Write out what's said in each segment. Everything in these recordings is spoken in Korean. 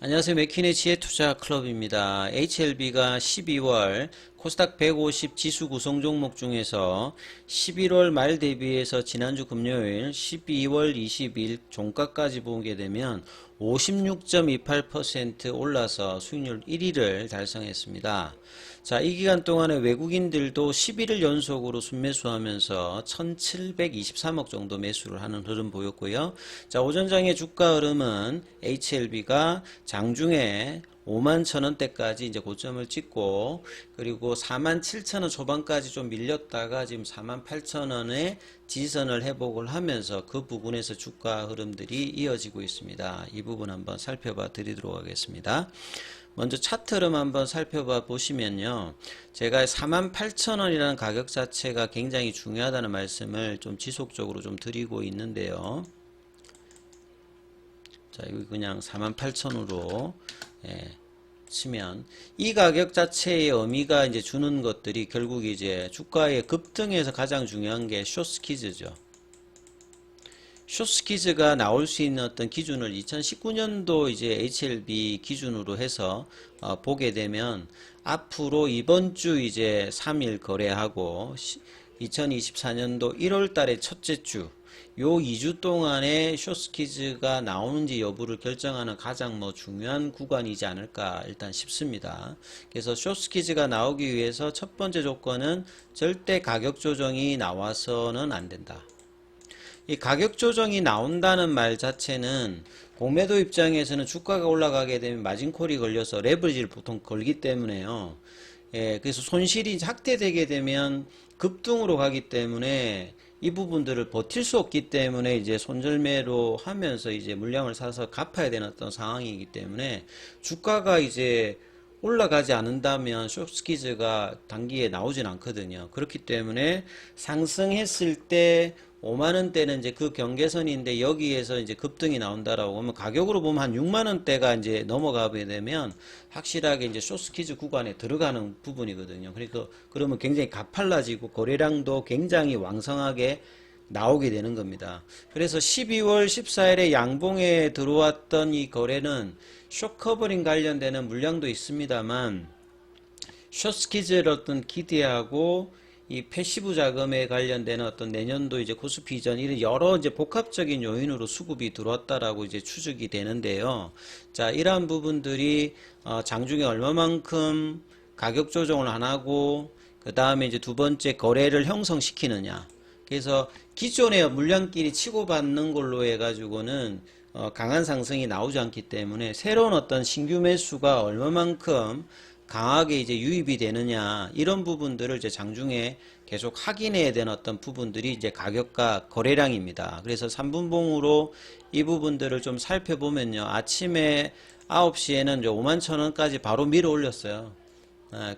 안녕하세요. 맥키네 지혜투자 클럽입니다. HLB가 12월 코스닥 150 지수 구성 종목 중에서 11월 말 대비해서 지난주 금요일 12월 20일 종가까지 보게 되면 56.28% 올라서 수익률 1위를 달성했습니다. 자, 이 기간 동안에 외국인들도 11일 연속으로 순매수하면서 1723억 정도 매수를 하는 흐름 보였고요. 자, 오전장의 주가 흐름은 HLB가 장중에 51,000원대까지 이제 고점을 찍고, 그리고 47,000원 초반까지 좀 밀렸다가 지금 48,000원에 지지선을 회복을 하면서 그 부분에서 주가 흐름들이 이어지고 있습니다. 이 부분 한번 살펴봐 드리도록 하겠습니다. 먼저 차트 흐름 한번 살펴봐 보시면요. 제가 48,000원이라는 가격 자체가 굉장히 중요하다는 말씀을 좀 지속적으로 좀 드리고 있는데요. 자, 여기 그냥 48,000으로 치면 이 가격 자체의 의미가 이제 주는 것들이 결국 이제 주가의 급등에서 가장 중요한 게 숏스퀴즈죠. 숏스퀴즈가 나올 수 있는 어떤 기준을 2019년도 이제 HLB 기준으로 해서 보게 되면 앞으로 이번 주 이제 3일 거래하고 2024년도 1월 달의 첫째 주 요 2주 동안에 숏스퀴즈가 나오는지 여부를 결정하는 가장 중요한 구간이지 않을까 일단 싶습니다. 그래서 숏스퀴즈가 나오기 위해서 첫 번째 조건은 절대 가격 조정이 나와서는 안 된다. 이 가격 조정이 나온다는 말 자체는 공매도 입장에서는 주가가 올라가게 되면 마진콜이 걸려서 레버리지를 보통 걸기 때문에요. 그래서 손실이 확대되게 되면 급등으로 가기 때문에 이 부분들을 버틸 수 없기 때문에 이제 손절매로 하면서 이제 물량을 사서 갚아야 되는 어떤 상황이기 때문에 주가가 이제 올라가지 않는다면 숏스퀴즈가 단기에 나오진 않거든요. 그렇기 때문에 상승했을 때 5만원대는 이제 그 경계선인데 여기에서 이제 급등이 나온다라고 하면 가격으로 보면 한 6만원대가 이제 넘어가게 되면 확실하게 이제 숏스퀴즈 구간에 들어가는 부분이거든요. 그러니까 그러면 굉장히 가팔라지고 거래량도 굉장히 왕성하게 나오게 되는 겁니다. 그래서 12월 14일에 양봉에 들어왔던 이 거래는 숏커버링 관련되는 물량도 있습니다만 숏스퀴즈를 어떤 기대하고 이 패시브 자금에 관련되는 어떤 내년도 이제 코스피 이전 이런 여러 이제 복합적인 요인으로 수급이 들어왔다라고 이제 추측이 되는데요. 자, 이러한 부분들이 장중에 얼마만큼 가격 조정을 안 하고 그 다음에 이제 두 번째 거래를 형성시키느냐. 그래서 기존의 물량끼리 치고받는 걸로 해가지고는 강한 상승이 나오지 않기 때문에 새로운 어떤 신규 매수가 얼마만큼 강하게 이제 유입이 되느냐 이런 부분들을 이제 장중에 계속 확인해야 되는 어떤 부분들이 이제 가격과 거래량입니다. 그래서 3분봉으로 이 부분들을 좀 살펴보면요. 아침에 9시에는 이제 51,000원까지 바로 밀어 올렸어요.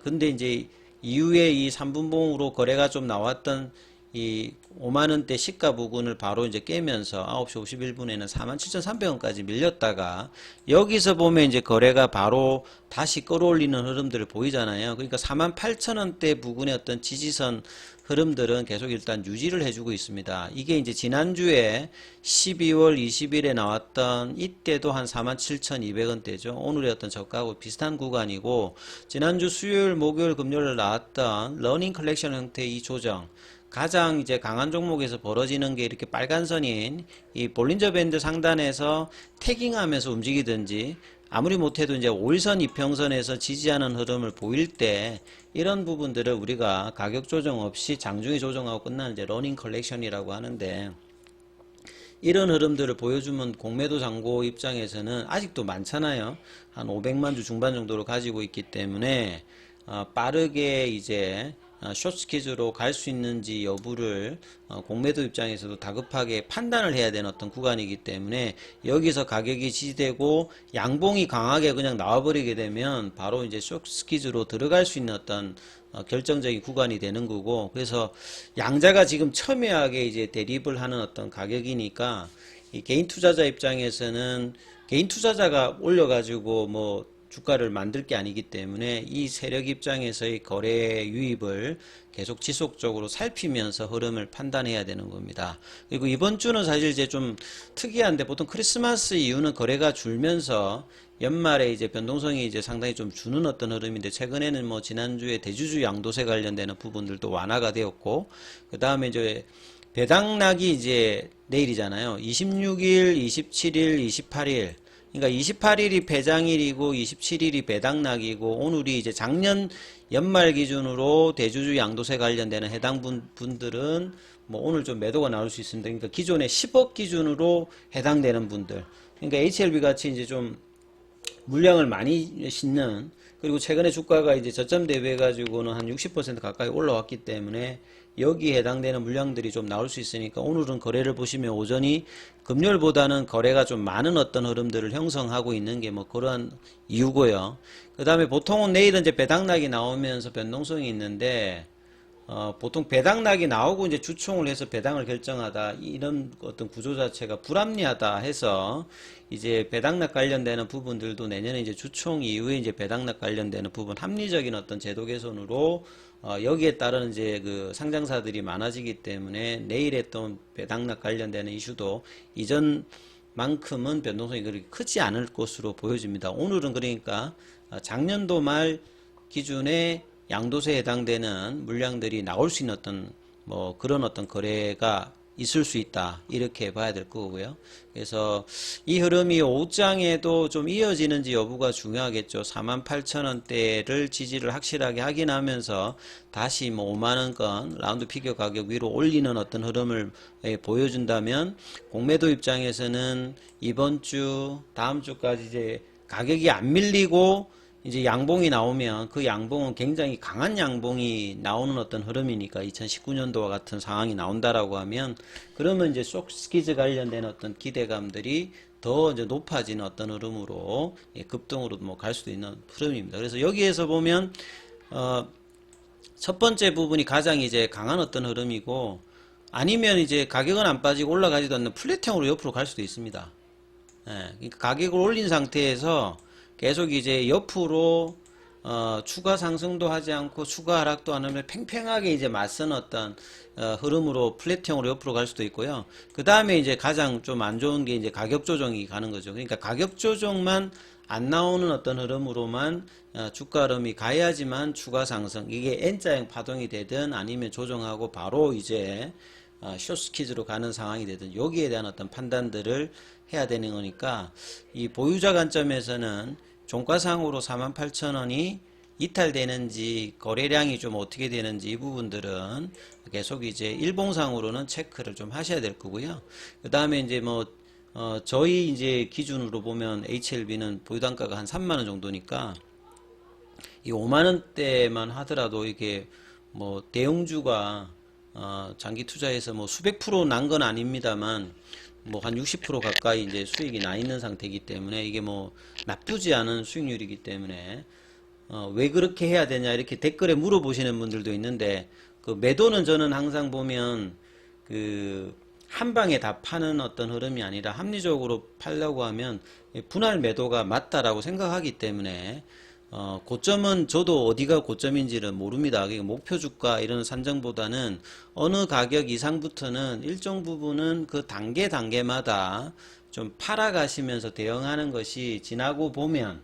근데 이제 이후에 이 3분봉으로 거래가 좀 나왔던 이 5만원대 시가 부근을 바로 이제 깨면서 9시 51분에는 47,300원까지 밀렸다가 여기서 보면 이제 거래가 바로 다시 끌어올리는 흐름들을 보이잖아요. 그러니까 48,000원대 부근의 어떤 지지선 흐름들은 계속 일단 유지를 해주고 있습니다. 이게 이제 지난주에 12월 20일에 나왔던 이때도 한 47,200원대죠. 오늘의 어떤 저가하고 비슷한 구간이고 지난주 수요일, 목요일, 금요일 나왔던 러닝 컬렉션 형태의 이 조정 가장 이제 강한 종목에서 벌어지는 게 이렇게 빨간 선인 이 볼린저 밴드 상단에서 태깅하면서 움직이든지 아무리 못해도 이제 5일선 이평선에서 지지하는 흐름을 보일 때 이런 부분들을 우리가 가격 조정 없이 장중에 조정하고 끝나는 이제 러닝 컬렉션이라고 하는데 이런 흐름들을 보여주면 공매도 잔고 입장에서는 아직도 많잖아요. 한 500만 주 중반 정도로 가지고 있기 때문에 빠르게 이제 숏스퀴즈로 갈 수 있는지 여부를 공매도 입장에서도 다급하게 판단을 해야 되는 어떤 구간이기 때문에 여기서 가격이 지지되고 양봉이 강하게 그냥 나와버리게 되면 바로 이제 숏스퀴즈로 들어갈 수 있는 어떤 결정적인 구간이 되는 거고 그래서 양자가 지금 첨예하게 이제 대립을 하는 어떤 가격이니까 이 개인 투자자 입장에서는 개인 투자자가 올려가지고 주가를 만들 게 아니기 때문에 이 세력 입장에서의 거래 유입을 계속 지속적으로 살피면서 흐름을 판단해야 되는 겁니다. 그리고 이번 주는 사실 이제 좀 특이한데 보통 크리스마스 이후는 거래가 줄면서 연말에 이제 변동성이 이제 상당히 좀 주는 어떤 흐름인데, 최근에는 뭐 지난주에 대주주 양도세 관련되는 부분들도 완화가 되었고, 그 다음에 이제 배당락이 이제 내일이잖아요. 26일, 27일, 28일. 그러니까 28일이 배당일이고 27일이 배당락이고, 오늘이 이제 작년 연말 기준으로 대주주 양도세 관련되는 해당 분들은 뭐 오늘 좀 매도가 나올 수 있습니다. 그러니까 기존에 10억 기준으로 해당되는 분들. 그러니까 HLB 같이 이제 좀 물량을 많이 싣는, 그리고 최근에 주가가 이제 저점 대비해 가지고는 한 60% 가까이 올라왔기 때문에 여기에 해당되는 물량들이 좀 나올 수 있으니까, 오늘은 거래를 보시면 오전이 금요일보다는 거래가 좀 많은 어떤 흐름들을 형성하고 있는 게 뭐 그런 이유고요. 그 다음에 보통은 내일은 이제 배당락이 나오면서 변동성이 있는데, 보통 배당락이 나오고 이제 주총을 해서 배당을 결정하다, 이런 어떤 구조 자체가 불합리하다 해서, 이제 배당락 관련되는 부분들도 내년에 이제 주총 이후에 이제 배당락 관련되는 부분 합리적인 어떤 제도 개선으로, 여기에 따른 이제 그 상장사들이 많아지기 때문에 내일에 또 배당락 관련되는 이슈도 이전만큼은 변동성이 그렇게 크지 않을 것으로 보여집니다. 오늘은 그러니까 작년도 말 기준에 양도세에 해당되는 물량들이 나올 수 있는 어떤 뭐 그런 어떤 거래가 있을 수 있다, 이렇게 봐야 될 거고요. 그래서 이 흐름이 오후장에도 좀 이어지는지 여부가 중요하겠죠. 48,000원대를 지지를 확실하게 확인하면서 다시 뭐 5만원권 라운드 피겨 가격 위로 올리는 어떤 흐름을 보여준다면, 공매도 입장에서는 이번 주 다음 주까지 이제 가격이 안 밀리고 이제 양봉이 나오면, 그 양봉은 굉장히 강한 양봉이 나오는 어떤 흐름이니까, 2019년도와 같은 상황이 나온다라고 하면, 그러면 이제 숏스키즈 관련된 어떤 기대감들이 더 이제 높아지는 어떤 흐름으로, 급등으로 뭐 갈 수도 있는 흐름입니다. 그래서 여기에서 보면 첫 번째 부분이 가장 이제 강한 어떤 흐름이고, 아니면 이제 가격은 안 빠지고 올라가지도 않는 플랫형으로 옆으로 갈 수도 있습니다. 그러니까 가격을 올린 상태에서 계속 이제 옆으로 추가 상승도 하지 않고 추가 하락도 안 하면 팽팽하게 이제 맞선 어떤 흐름으로 플랫형으로 옆으로 갈 수도 있고요. 그 다음에 이제 가장 좀 안 좋은 게 이제 가격 조정이 가는 거죠. 그러니까 가격 조정만 안 나오는 어떤 흐름으로만 주가 흐름이 가야지만 추가 상승, 이게 N자형 파동이 되든 아니면 조정하고 바로 이제 숏스키즈로 가는 상황이 되든, 여기에 대한 어떤 판단들을 해야 되는 거니까, 이 보유자 관점에서는 종가상으로 48,000원이 이탈되는지 거래량이 좀 어떻게 되는지 이 부분들은 계속 이제 일봉상으로는 체크를 좀 하셔야 될 거고요. 그 다음에 이제 뭐 저희 이제 기준으로 보면 HLB는 보유단가가 한 3만원 정도니까, 이 5만원대만 하더라도 이게 뭐 대형주가 장기 투자해서 뭐 수백 프로 난 건 아닙니다만, 뭐 한 60% 가까이 이제 수익이 나 있는 상태이기 때문에, 이게 뭐 나쁘지 않은 수익률이기 때문에 왜 그렇게 해야 되냐 이렇게 댓글에 물어보시는 분들도 있는데, 그 매도는 저는 항상 보면 그 한 방에 다 파는 어떤 흐름이 아니라 합리적으로 팔려고 하면 분할 매도가 맞다라고 생각하기 때문에, 고점은 저도 어디가 고점인지는 모릅니다. 그러니까 목표 주가 이런 산정보다는 어느 가격 이상부터는 일정 부분은 그 단계마다 좀 팔아가시면서 대응하는 것이, 지나고 보면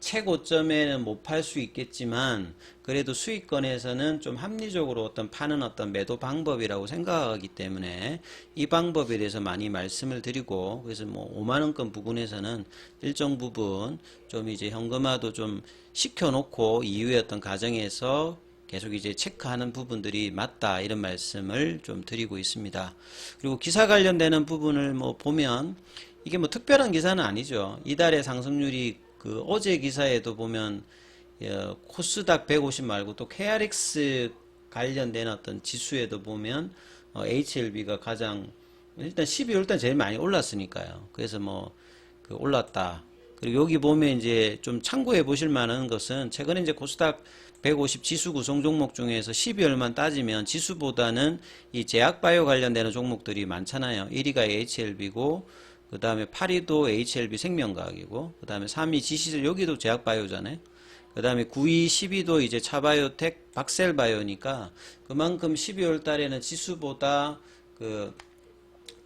최고점에는 못 팔 수 있겠지만 그래도 수익권에서는 좀 합리적으로 어떤 파는 어떤 매도 방법이라고 생각하기 때문에 이 방법에 대해서 많이 말씀을 드리고, 그래서 뭐 5만원권 부분에서는 일정 부분 좀 이제 현금화도 좀 시켜놓고 이후에 어떤 과정에서 계속 이제 체크하는 부분들이 맞다, 이런 말씀을 좀 드리고 있습니다. 그리고 기사 관련되는 부분을 뭐 보면, 이게 뭐 특별한 기사는 아니죠. 이달의 상승률이 그 어제 기사에도 보면 코스닥 150 말고 또 KRX 관련된 어떤 지수에도 보면 HLB가 가장, 일단 12월달 제일 많이 올랐으니까요. 그래서 뭐 그 올랐다. 그리고 여기 보면 이제 좀 참고해 보실 만한 것은, 최근에 이제 코스닥 150 지수 구성 종목 중에서 12월만 따지면 지수보다는 이 제약바이오 관련되는 종목들이 많잖아요. 1위가 HLB고, 그 다음에 8위도 HLB 생명과학이고, 그 다음에 3위 GCL, 여기도 제약바이오잖아요. 그 다음에 9위, 10위도 이제 차바이오텍, 박셀바이오니까 그만큼 12월 달에는 지수보다 그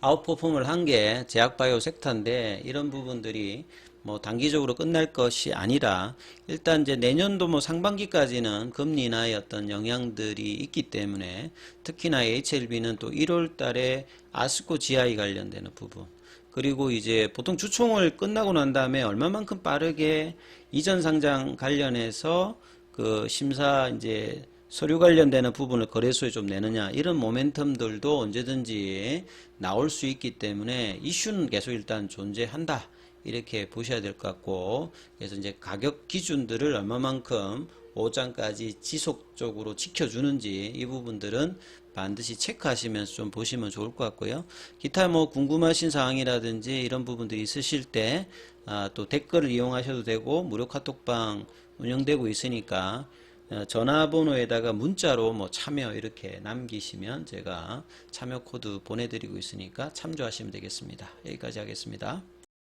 아웃퍼폼을 한 게 제약바이오 섹터인데 이런 부분들이 뭐 단기적으로 끝날 것이 아니라 일단 이제 내년도 뭐 상반기까지는 금리 인하의 어떤 영향들이 있기 때문에 특히나 HLB는 또 1월 달에 아스코 GI 관련되는 부분 그리고 이제 보통 주총을 끝나고 난 다음에 얼마만큼 빠르게 이전 상장 관련해서 그 심사 이제 서류 관련되는 부분을 거래소에 좀 내느냐 이런 모멘텀들도 언제든지 나올 수 있기 때문에 이슈는 계속 일단 존재한다 이렇게 보셔야 될 것 같고 그래서 이제 가격 기준들을 얼마만큼 5장까지 지속적으로 지켜주는지 이 부분들은 반드시 체크하시면서 좀 보시면 좋을 것 같고요. 기타 뭐 궁금하신 사항이라든지 이런 부분들이 있으실 때 또 댓글을 이용하셔도 되고 무료 카톡방 운영되고 있으니까 전화번호에다가 문자로 뭐 참여 이렇게 남기시면 제가 참여 코드 보내드리고 있으니까 참조하시면 되겠습니다. 여기까지 하겠습니다.